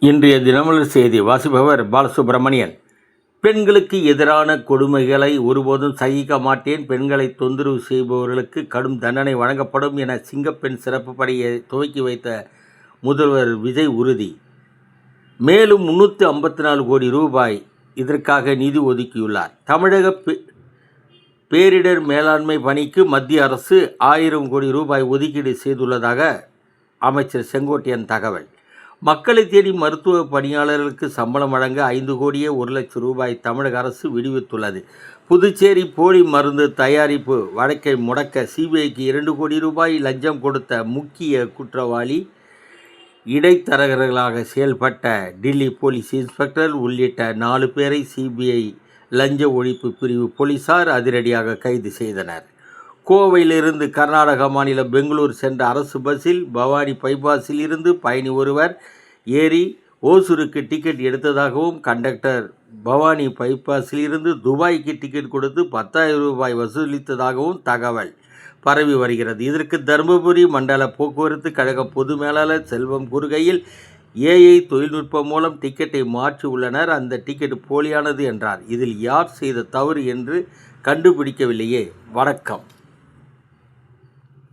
இன்றைய தினமலர் செய்தி வாசிப்பவர் பாலசுப்ரமணியன். பெண்களுக்கு எதிரான கொடுமைகளை ஒருபோதும் சகிக்க மாட்டேன், பெண்களை தொந்தரவு செய்பவர்களுக்கு கடும் தண்டனை வழங்கப்படும் என சிங்கப்பெண் சிறப்பு படையை துவக்கி வைத்த முதல்வர் விஜய் உறுதி. மேலும் 354 கோடி ரூபாய் இதற்காக நிதி ஒதுக்கியுள்ளார். தமிழக பேரிடர் மேலாண்மை பணிக்கு மத்திய அரசு 1000 கோடி ரூபாய் ஒதுக்கீடு செய்துள்ளதாக அமைச்சர் செங்கோட்டையன் தகவல். மக்களை தேடி மருத்துவ பணியாளர்களுக்கு சம்பளம் வழங்க 5 கோடியே 1 லட்சம் ரூபாய் தமிழக அரசு விடுவித்துள்ளது. புதுச்சேரி போலி மருந்து தயாரிப்பு வழக்கை முடக்க சிபிஐக்கு 2 கோடி ரூபாய் லஞ்சம் கொடுத்த முக்கிய குற்றவாளி இடைத்தரகர்களாக செயல்பட்ட டில்லி போலீஸ் இன்ஸ்பெக்டர் உள்ளிட்ட 4 பேரை சிபிஐ லஞ்ச ஒழிப்பு பிரிவு போலீசார் அதிரடியாக கைது செய்தனர். கோவையிலிருந்து கர்நாடக மாநிலம் பெங்களூர் சென்ற அரசு பஸ்ஸில் பவானி பைபாஸில் இருந்து பயணி ஒருவர் ஏறி ஓசூருக்கு டிக்கெட் எடுத்ததாகவும், கண்டக்டர் பவானி பைபாஸில் இருந்து துபாய்க்கு டிக்கெட் கொடுத்து 10,000 ரூபாய் வசூலித்ததாகவும் தகவல் பரவி வருகிறது. இதற்கு தருமபுரி மண்டல போக்குவரத்து கழக பொது மேலாளர் செல்வம் கூறுகையில், ஏஐ தொழில்நுட்பம் மூலம் டிக்கெட்டை மாற்றி உள்ளனர், அந்த டிக்கெட் போலியானது என்றார். இதில் யார் செய்த தவறு என்று கண்டுபிடிக்கவில்லையே. வணக்கம்.